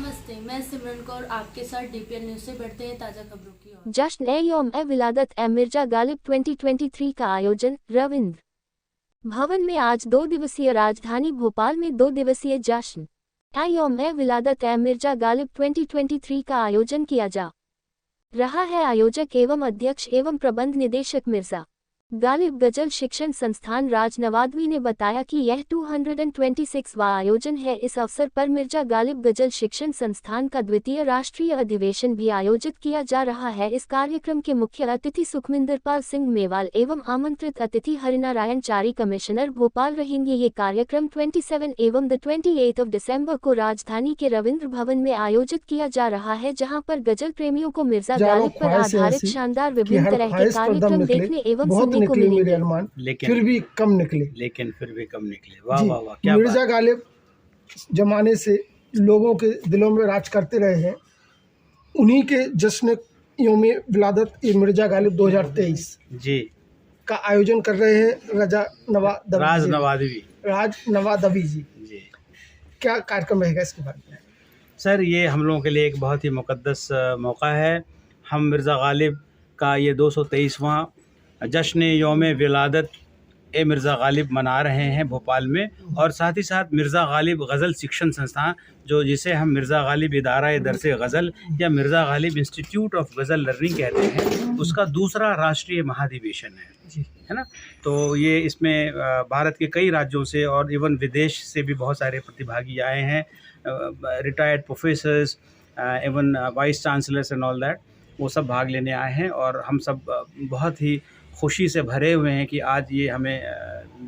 नमस्ते, मैं सिमरन कौर आपके साथ डीपीएल न्यूज से बढ़ते हैं ताज़ा खबरों की ओर। जश्न-ए-यौम-ए-विलादत मिर्जा गालिब 2023 का आयोजन रविंद्र भवन में आज 2 दिवसीय राजधानी भोपाल में 2 दिवसीय जश्न-ए-यौम-ए-विलादत मिर्जा गालिब 2023 का आयोजन किया जा रहा है। आयोजक एवं अध्यक्ष एवं प्रबंध निदेशक मिर्जा गालिब गजल शिक्षण संस्थान राजनवादवी ने बताया कि यह 226वां आयोजन है। इस अवसर पर मिर्जा गालिब गजल शिक्षण संस्थान का द्वितीय राष्ट्रीय अधिवेशन भी आयोजित किया जा रहा है। इस कार्यक्रम के मुख्य अतिथि सुखमिंदरपाल सिंह मेवाल एवं आमंत्रित अतिथि हरिनारायण चारी कमिश्नर भोपाल रहेंगे। ये कार्यक्रम 27 एवं 28 दिसंबर को राजधानी के रविंद्र भवन में आयोजित किया जा रहा है, जहाँ पर गजल प्रेमियों को मिर्जा गालिब पर आधारित शानदार विभिन्न तरह के कार्यक्रम देखने एवं निकले मेरे अरमान, फिर भी कम निकले। वाह वाह वाह, क्या मिर्जा गालिब जमाने से लोगों के दिलों में राज करते रहे हैं। उन्हीं के जश्न यौम विलादत मिर्जा गालिब 2023 जी का आयोजन कर रहे हैं राज नवादवी जी। क्या कार्यक्रम रहेगा इसके बारे में? सर, ये हम लोगों के लिए एक बहुत ही मुकद्दस मौका है। हम मिर्ज़ा गालिब का ये 223वां जश्न यौम विलादत मिर्ज़ा गालिब मना रहे हैं भोपाल में, और साथ ही साथ मिर्ज़ा गालिब गज़ल शिक्षण संस्थान, जिसे हम मिर्ज़ा गालिब इदारा दरसे गज़ल या Mirza Ghalib institute of ghazal learning कहते हैं, उसका दूसरा राष्ट्रीय महाधिवेशन है ना। तो ये इसमें भारत के कई राज्यों से और इवन विदेश से भी बहुत सारे प्रतिभागी आए हैं, retired professors even vice chancellors and all that, वो सब भाग लेने आए हैं। और हम सब बहुत ही खुशी से भरे हुए हैं कि आज ये हमें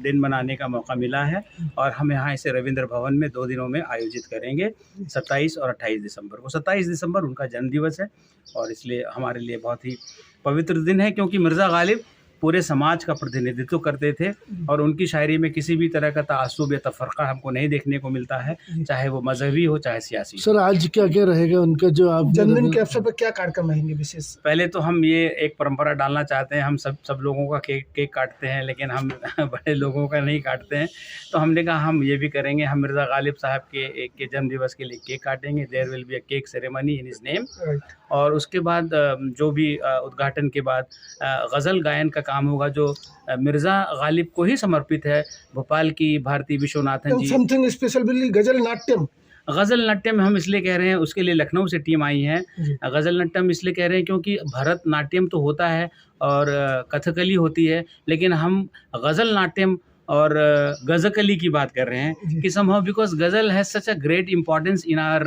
दिन मनाने का मौका मिला है, और हम यहाँ इसे रविंद्र भवन में 2 दिनों में आयोजित करेंगे, 27 और 28 दिसंबर को। 27 दिसंबर उनका जन्मदिवस है, और इसलिए हमारे लिए बहुत ही पवित्र दिन है, क्योंकि मिर्ज़ा गालिब पूरे समाज का प्रतिनिधित्व करते थे, और उनकी शायरी में किसी भी तरह का तासुब या तफरका हमको नहीं देखने को मिलता है, चाहे वो मजहबी हो चाहे सियासी। सर, आज क्या क्या रहेगा उनका जो आप जन्मदिन के अवसर पर क्या कार्यक्रम रहेंगे विशेष? पहले तो हम ये एक परंपरा डालना चाहते हैं, हम सब लोगों का केक काटते हैं, लेकिन हम बड़े लोगों का नहीं काटते हैं। तो हमने कहा हम ये भी करेंगे, हम मिर्ज़ा गालिब साहब के जन्मदिवस के लिए केक काटेंगे। There will be a cake ceremony in his name, और उसके बाद जो भी उद्घाटन के बाद गज़ल गायन का काम होगा, जो मिर्ज़ा गालिब को ही समर्पित है, भोपाल की भारती विश्वनाथन जी। समथिंग स्पेशल गज़ल नाट्यम। गज़ल नाट्यम हम इसलिए कह रहे हैं, उसके लिए लखनऊ से टीम आई है। गज़ल नाट्यम इसलिए कह रहे हैं क्योंकि भरतनाट्यम तो होता है और कथकली होती है, लेकिन हम गज़ल नाट्यम और गज़कली की बात कर रहे हैं कि somehow because ghazal has such a great importance in our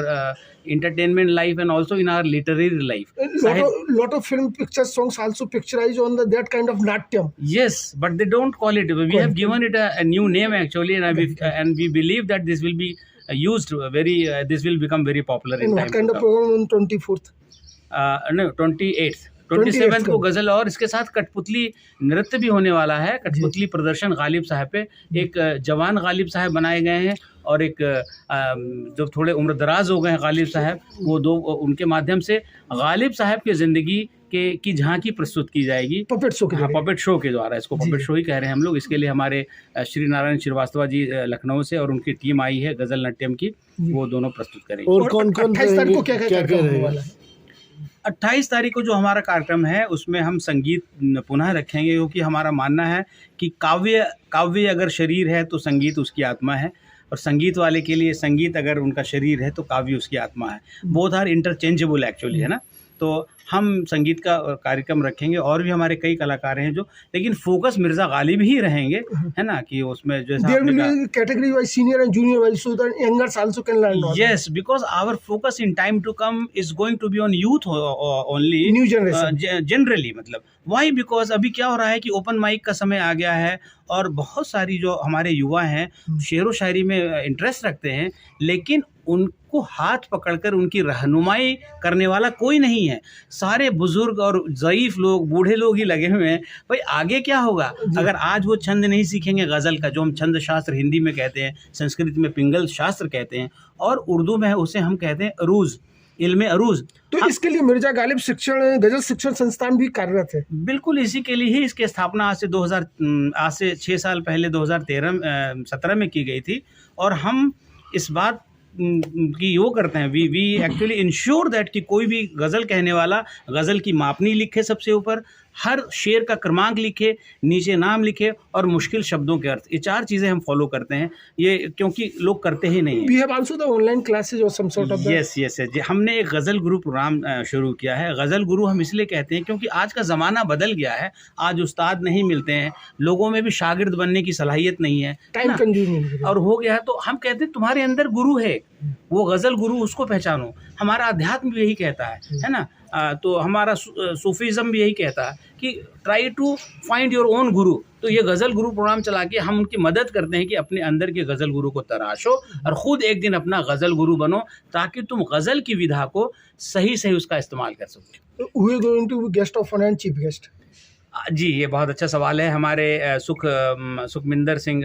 entertainment life and also in our literary life. Lot of film pictures songs also picturize on that kind of natyam. Yes, but they don't call it. We have given it a new name actually, and we believe that this will be used this will become very popular in time. What kind of program on 24th? No, 28th. 27 को गज़ल, और इसके साथ कठपुतली नृत्य भी होने वाला है। कठपुतली प्रदर्शन गालिब साहब पे, एक जवान गालिब साहब बनाए गए हैं, और एक जो थोड़े उम्र दराज हो गए हैं गालिब साहब, वो दो, उनके माध्यम से गालिब साहब की ज़िंदगी की झांकी प्रस्तुत की जाएगी पपेट शो के पपेट शो के द्वारा। इसको पपेट शो ही कह रहे हैं हम लोग। इसके लिए हमारे श्री नारायण श्रीवास्तव जी लखनऊ से और उनकी टीम आई है गज़ल नाट्यम की, वो दोनों प्रस्तुत करेंगे। और कौन-कौन 28 तारीख को क्या 28 तारीख को जो हमारा कार्यक्रम है उसमें हम संगीत पुनः रखेंगे, क्योंकि हमारा मानना है कि काव्य अगर शरीर है तो संगीत उसकी आत्मा है, और संगीत वाले के लिए संगीत अगर उनका शरीर है तो काव्य उसकी आत्मा है। बोथ आर इंटरचेंजेबल एक्चुअली, है ना। तो हम संगीत का कार्यक्रम रखेंगे, और भी हमारे कई कलाकार हैं जो, लेकिन फोकस मिर्ज़ा गालिब ही रहेंगे, है ना, कि उसमें जैसा category wise senior and junior wise, so that youngers also can learn. Yes, because our focus in time to come is going to be on youth only, new generation generally. मतलब why, because अभी क्या हो रहा है कि open mic का समय आ गया है, और बहुत सारी जो हमारे युवा हैं शेरो शायरी में इंटरेस्ट रखते हैं, लेकिन उनको हाथ पकड़कर उनकी रहनुमाई करने वाला कोई नहीं है। सारे बुजुर्ग और ज़ईफ़ लोग, बूढ़े लोग ही लगे हुए हैं। भाई आगे क्या होगा अगर आज वो छंद नहीं सीखेंगे गज़ल का, जो हम छंद शास्त्र हिंदी में कहते हैं, संस्कृत में पिंगल शास्त्र कहते हैं, और उर्दू में उसे हम कहते हैं अरूज़, इल्मे अरूज़। तो इसके लिए मिर्ज़ा गालिब गज़ल शिक्षण संस्थान भी कार्यरत है। बिल्कुल, इसी के लिए ही इसकी स्थापना आज से 6 साल पहले 2017 में की गई थी, और हम इस बात की वो करते हैं, वी एक्चुअली इंश्योर दैट कि कोई भी गज़ल कहने वाला गज़ल की मापनी लिखे, सबसे ऊपर हर शेर का क्रमांक लिखे, नीचे नाम लिखे और मुश्किल शब्दों के अर्थ। ये 4 चीज़ें हम फॉलो करते हैं, ये क्योंकि लोग करते ही नहीं हैं। We have also the online classes or some sort of the... yes हमने एक गज़ल गुरु प्रोग्राम शुरू किया है। गज़ल गुरु हम इसलिए कहते हैं क्योंकि आज का ज़माना बदल गया है, आज उस्ताद नहीं मिलते हैं, लोगों में भी शागिर्द बनने की सलाहियत नहीं है, टाइम कंज्यूमिंग और हो गया है। तो हम कहते हैं तुम्हारे अंदर गुरु है, वो गज़ल गुरु, उसको पहचानो। हमारा अध्यात्म भी यही कहता है ना। तो हमारा सूफीज़म भी यही कहता है कि try to find your own guru. तो ये गज़ल गुरु प्रोग्राम चला के हम उनकी मदद करते हैं कि अपने अंदर के गज़ल गुरु को तराशो और ख़ुद एक दिन अपना गज़ल गुरु बनो, ताकि तुम गज़ल की विधा को सही सही उसका इस्तेमाल कर सको। Who is going to be guest of honor and chief guest? जी, ये बहुत अच्छा सवाल है। हमारे सुखमिंदर सिंह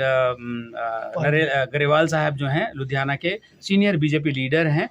गरेवाल साहब जो हैं, लुधियाना के सीनियर बीजेपी लीडर हैं।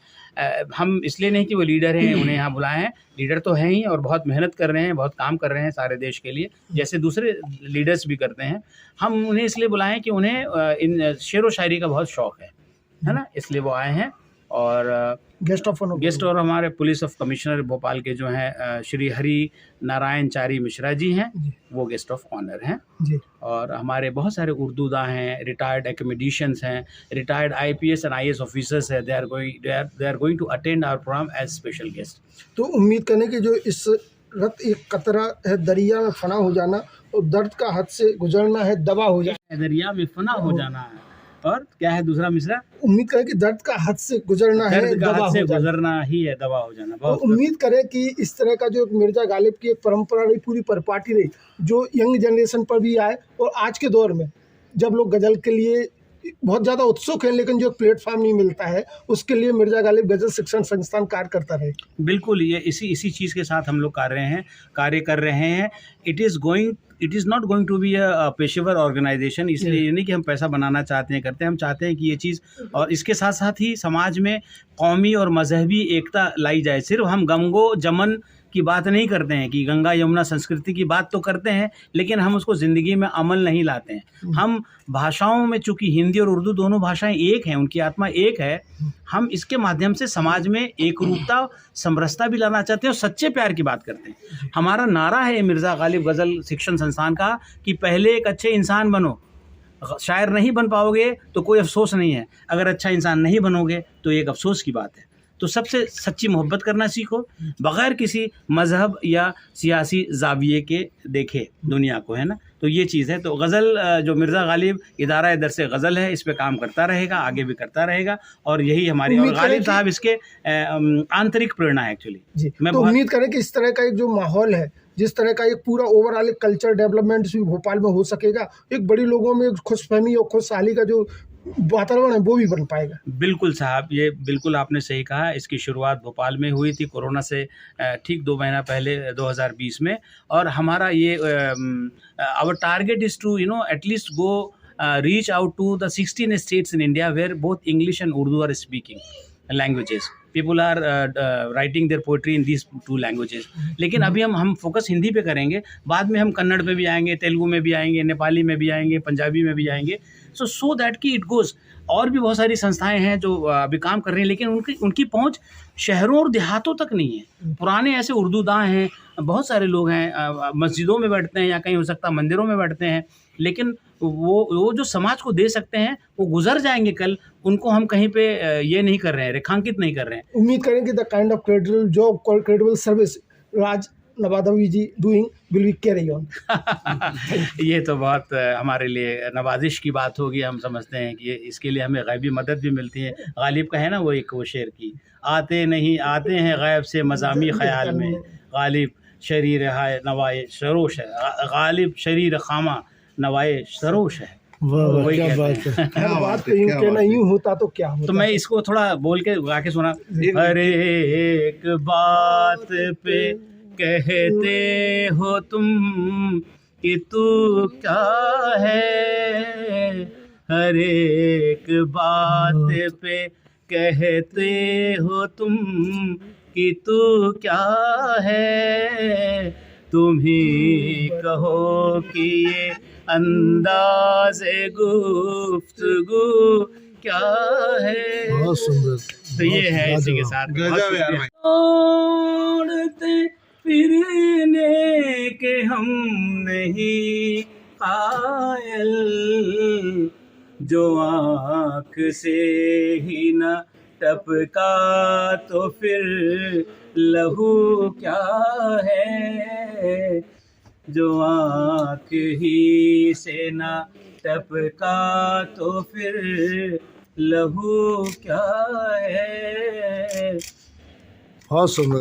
हम इसलिए नहीं कि वो लीडर हैं उन्हें यहाँ बुलाए हैं, लीडर तो हैं ही और बहुत मेहनत कर रहे हैं, बहुत काम कर रहे हैं सारे देश के लिए, जैसे दूसरे लीडर्स भी करते हैं। हम उन्हें इसलिए बुलाए हैं कि उन्हें इन शेर व शायरी का बहुत शौक़ है ना, इसलिए वो आए हैं। और गेस्ट और हमारे पुलिस ऑफ कमिश्नर भोपाल के जो हैं श्री हरि नारायण चारी मिश्रा जी हैं, वो गेस्ट ऑफ ऑनर हैं जी। और हमारे बहुत सारे उर्दूदा हैं, रिटायर्ड एकेडमिशियंस हैं, retired IPS and IAS officers हैं। They are going to attend our program as special guest. तो उम्मीद करने की जो इस रत एक कतरा है दरिया में फना हो जाना, और दर्द का हद से गुजरना है दवा हो जाना, दरिया में फना हो जाना है, और क्या है दूसरा मिश्रा? उम्मीद करें कि दर्द का हद से गुजरना है, दवा से गुजरना ही है, दवा हो जाना। तो उम्मीद करें कि इस तरह का जो मिर्जा गालिब की एक परंपरा रही, पूरी परिपाटी रही, जो यंग जनरेशन पर भी आए, और आज के दौर में जब लोग गज़ल के लिए बहुत ज़्यादा उत्सुक हैं, लेकिन जो प्लेटफॉर्म नहीं मिलता है, उसके लिए मिर्जा गालिब गज़ल शिक्षण संस्थान कार्य करता रहे। बिल्कुल, ये इसी चीज़ के साथ हम लोग कार्य कर रहे हैं। It is not going to be a पेशेवर ऑर्गेनाइजेशन। इसलिए ये नहीं कि हम पैसा बनाना चाहते हैं, करते हैं, हम चाहते हैं कि ये चीज़, और इसके साथ साथ ही समाज में कौमी और मजहबी एकता लाई जाए। सिर्फ हम गंगो जमन की बात नहीं करते हैं कि गंगा यमुना संस्कृति की बात तो करते हैं, लेकिन हम उसको ज़िंदगी में अमल नहीं लाते हैं। हम भाषाओं में, चूँकि हिंदी और उर्दू दोनों भाषाएं एक हैं, उनकी आत्मा एक है, हम इसके माध्यम से समाज में एक रूपता, समरसता भी लाना चाहते हैं और सच्चे प्यार की बात करते हैं। हमारा नारा है मिर्ज़ा गालिब गज़ल शिक्षण संस्थान का कि पहले एक अच्छे इंसान बनो, शायर नहीं बन पाओगे तो कोई अफसोस नहीं है, अगर अच्छा इंसान नहीं बनोगे तो एक अफसोस की बात है। तो सबसे सच्ची मोहब्बत करना सीखो, बग़ैर किसी मज़हब या सियासी ज़ाविये के देखे दुनिया को, है ना। तो ये चीज़ है। तो गज़ल जो मिर्ज़ा गालिब इदारा दरस गज़ल है, इस पे काम करता रहेगा, आगे भी करता रहेगा, और यही हमारी, और गालिब साहब इसके आंतरिक प्रेरणा है एक्चुअली जी। मैं तो उम्मीद करें कि इस तरह का एक जो माहौल है, जिस तरह का एक पूरा ओवरऑल एक कल्चर डेवलपमेंट भी भोपाल में हो सकेगा, एक बड़ी लोगों में खुशफहमी और खुशहाली का जो वातावरण है वो भी बन पाएगा। बिल्कुल साहब, ये बिल्कुल आपने सही कहा। इसकी शुरुआत भोपाल में हुई थी कोरोना से ठीक 2 महीना पहले 2020 में, और हमारा ये our target is to at least go reach out to the 16 states in India where both English and Urdu are speaking languages. People are writing their poetry in these 2 languages. लेकिन अभी हम फोकस हिंदी पे करेंगे, बाद में हम कन्नड़ पे भी आएंगे, तेलुगु में भी आएंगे, नेपाली में भी आएंगे, पंजाबी में भी आएंगे। सो दैट कि इट गोज़। और भी बहुत सारी संस्थाएं हैं जो अभी काम कर रही हैं, लेकिन उनकी पहुंच शहरों और देहातों तक नहीं है। पुराने ऐसे उर्दूदां हैं, बहुत सारे लोग हैं, मस्जिदों में बैठते हैं या कहीं हो सकता है मंदिरों में बैठते हैं, लेकिन वो जो समाज को दे सकते हैं वो गुजर जाएंगे कल, उनको हम कहीं पे ये नहीं कर रहे हैं, रेखांकित नहीं कर रहे हैं। उम्मीद करें कि the kind of credible job, credible service Raj Nawadavi ji doing will be carry on. ये तो बहुत हमारे लिए नवाजिश की बात होगी। हम समझते हैं कि इसके लिए हमें गैबी मदद भी मिलती है। गालिब का है ना वो शेर की, आते नहीं आते हैं गैब से मज़ामी ख़याल में, गालिब शरीर है नवाए सरोश है, गालिब शरीर खामा नवाए सरोश है। वही यूँ होता तो क्या होता। तो मैं इसको थोड़ा बोल के गा के सुना। हर एक बात पे कहते हो तुम कि तू क्या है, हर एक बात पे कहते हो तुम कि तू क्या है, तुम ही कहो कि ये अंदाज़े गुफ्तगू क्या है। बहुत सुंदर। तो ये है इसी के साथ गजब यार भाई। छोड़ते फिरने के हम नहीं कायल, जो आँख से ही न टपका तो फिर लहू क्या है, जो आँख ही से न टपका तो फिर लहू क्या है। बहुत सुंदर।